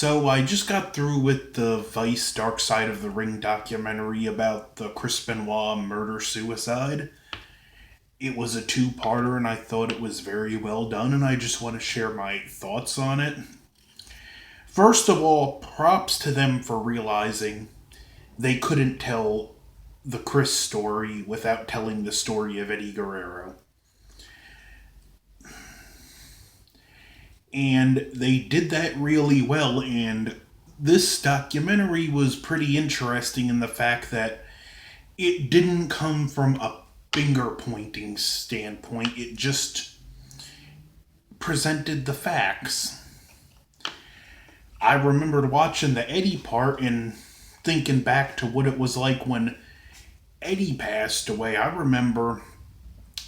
So I just got through with the Vice Dark Side of the Ring documentary about the Chris Benoit murder-suicide. It was a two-parter and I thought it was very well done and I just want to share my thoughts on it. First of all, props to them for realizing they couldn't tell the Chris story without telling the story of Eddie Guerrero. And they did that really well, and this documentary was pretty interesting in the fact that it didn't come from a finger pointing standpoint, it just presented the facts. I remembered watching the Eddie part and thinking back to what it was like when Eddie passed away. I remember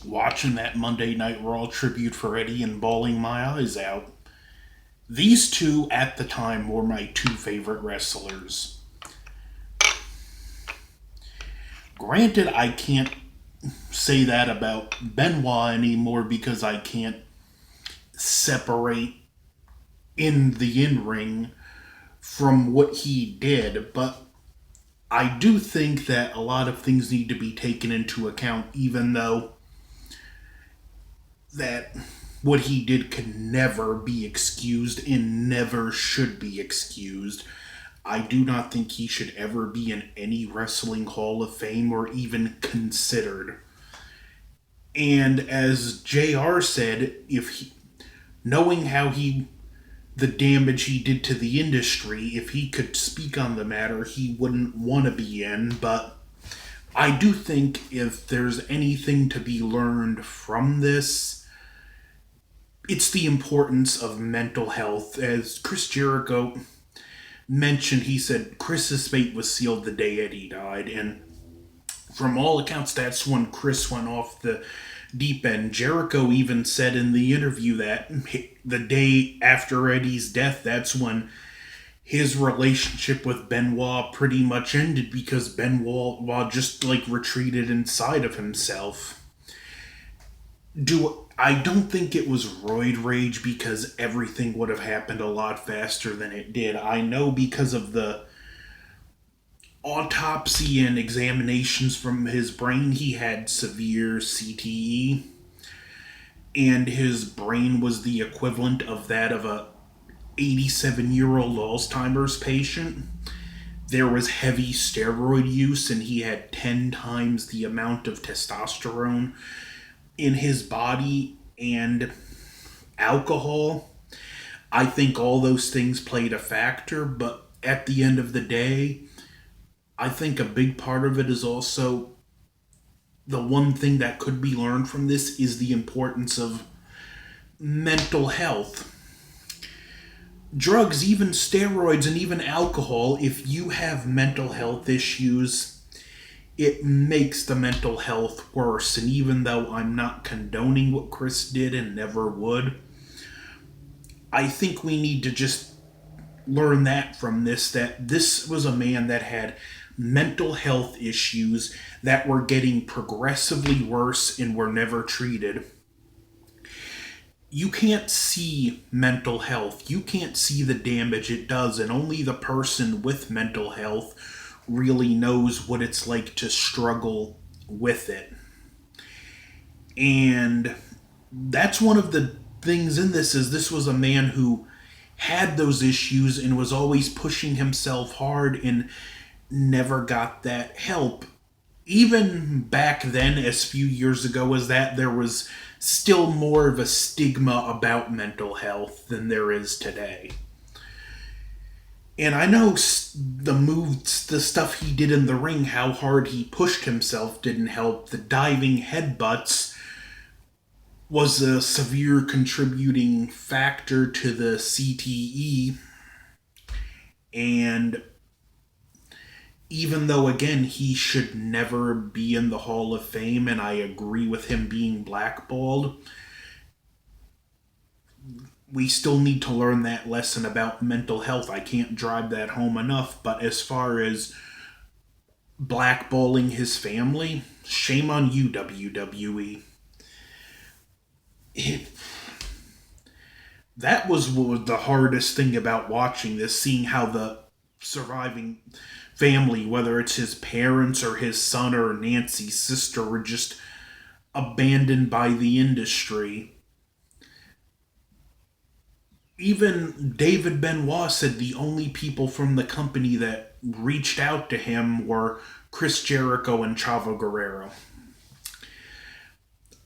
watching that Monday Night Raw tribute for Eddie and bawling my eyes out. These two at the time were my two favorite wrestlers. Granted, I can't say that about Benoit anymore because I can't separate in the in-ring from what he did, but I do think that a lot of things need to be taken into account, even though that what he did can never be excused and never should be excused. I do not think he should ever be in any wrestling Hall of Fame or even considered. And as JR said, knowing how the damage he did to the industry, if he could speak on the matter, he wouldn't want to be in. But I do think if there's anything to be learned from this, it's the importance of mental health. As Chris Jericho mentioned, he said Chris's fate was sealed the day Eddie died, and from all accounts, that's when Chris went off the deep end. Jericho even said in the interview that the day after Eddie's death, that's when his relationship with Benoit pretty much ended because Benoit just retreated inside of himself. I don't think it was roid rage because everything would have happened a lot faster than it did. I know because of the autopsy and examinations from his brain, he had severe CTE, and his brain was the equivalent of that of a 87-year-old Alzheimer's patient. There was heavy steroid use, and he had 10 times the amount of testosterone in his body and alcohol. I think all those things played a factor, but at the end of the day, I think a big part of it is also the one thing that could be learned from this is the importance of mental health. Drugs, even steroids and even alcohol, if you have mental health issues, it makes the mental health worse. And even though I'm not condoning what Chris did and never would, I think we need to just learn that from this, that this was a man that had mental health issues that were getting progressively worse and were never treated. You can't see mental health. You can't see the damage it does, and only the person with mental health really knows what it's like to struggle with it. And that's one of the things in this was a man who had those issues and was always pushing himself hard and never got that help. Even back then, as few years ago as that, there was still more of a stigma about mental health than there is today. And I know the stuff he did in the ring, how hard he pushed himself didn't help. The diving headbutts was a severe contributing factor to the CTE. And even though, again, he should never be in the Hall of Fame, and I agree with him being blackballed, we still need to learn that lesson about mental health. I can't drive that home enough, but as far as blackballing his family, shame on you, WWE. That was what was the hardest thing about watching this, seeing how the surviving family, whether it's his parents or his son or Nancy's sister, were just abandoned by the industry. Even David Benoit said the only people from the company that reached out to him were Chris Jericho and Chavo Guerrero.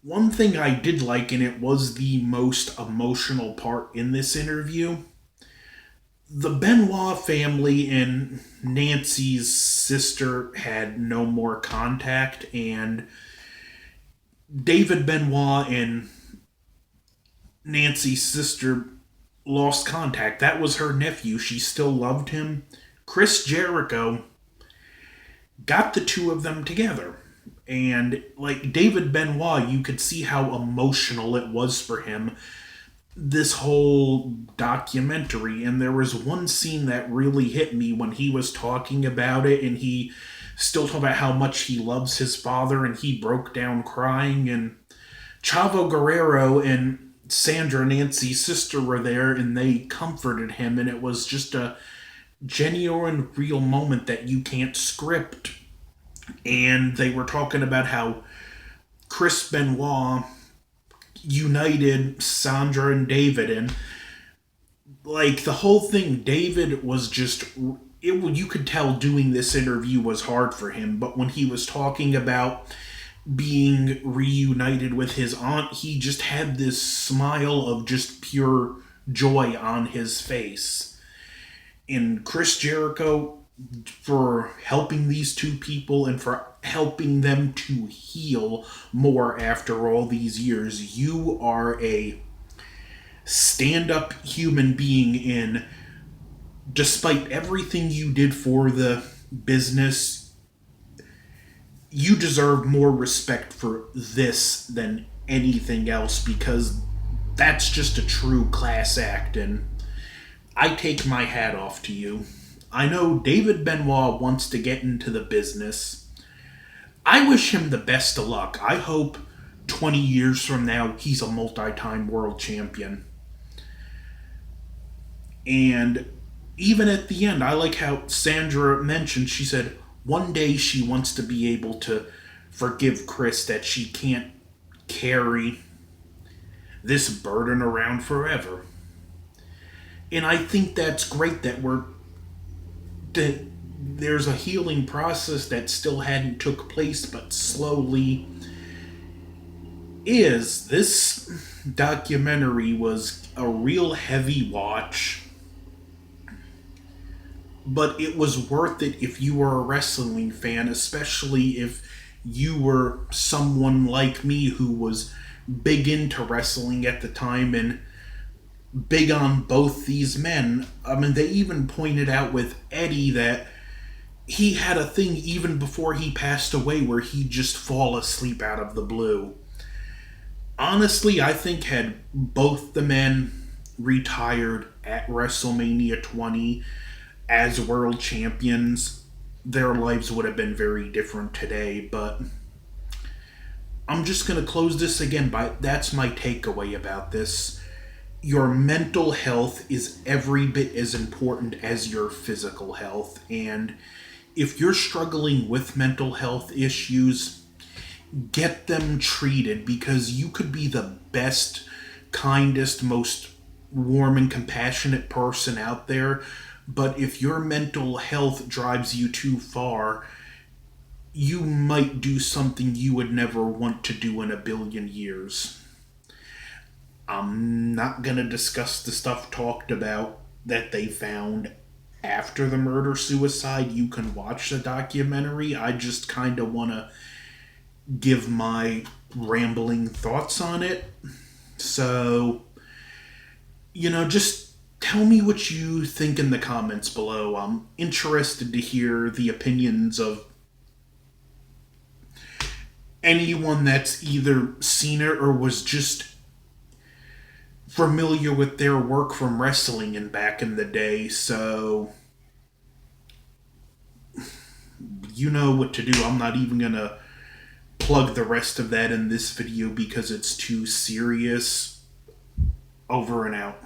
One thing I did like, and it was the most emotional part in this interview, the Benoit family and Nancy's sister had no more contact, and David Benoit and Nancy's sister lost contact. That was her nephew. She still loved him. Chris Jericho got the two of them together. And like David Benoit, you could see how emotional it was for him, this whole documentary. And there was one scene that really hit me when he was talking about it, and he still talked about how much he loves his father, and he broke down crying. And Chavo Guerrero and Sandra, Nancy's sister, were there, and they comforted him, and it was just a genuine, real moment that you can't script. And they were talking about how Chris Benoit united Sandra and David, and like the whole thing, David was just you could tell doing this interview was hard for him, but when he was talking about being reunited with his aunt, he just had this smile of just pure joy on his face. And Chris Jericho, for helping these two people and for helping them to heal more after all these years. You are a stand up human being, in despite everything you did for the business, you deserve more respect for this than anything else, because that's just a true class act, and I take my hat off to you. I know David Benoit wants to get into the business. I wish him the best of luck. I hope 20 years from now he's a multi-time world champion. And even at the end, I like how Sandra mentioned, she said one day she wants to be able to forgive Chris, that she can't carry this burden around forever. And I think that's great that there's a healing process that still hadn't took place, but slowly is. This documentary was a real heavy watch, but it was worth it if you were a wrestling fan, especially if you were someone like me who was big into wrestling at the time and big on both these men. I mean, they even pointed out with Eddie that he had a thing even before he passed away where he'd just fall asleep out of the blue. Honestly, I think had both the men retired at WrestleMania 20 as world champions, their lives would have been very different today. But I'm just going to close this again by that's my takeaway about this. Your mental health is every bit as important as your physical health. And if you're struggling with mental health issues, get them treated, because you could be the best, kindest, most warm and compassionate person out there. But if your mental health drives you too far, you might do something you would never want to do in a billion years. I'm not going to discuss the stuff talked about that they found after the murder-suicide. You can watch the documentary. I just kind of want to give my rambling thoughts on it. So, just tell me what you think in the comments below. I'm interested to hear the opinions of anyone that's either seen it or was just familiar with their work from wrestling and back in the day. So you know what to do. I'm not even gonna plug the rest of that in this video because it's too serious. Over and out.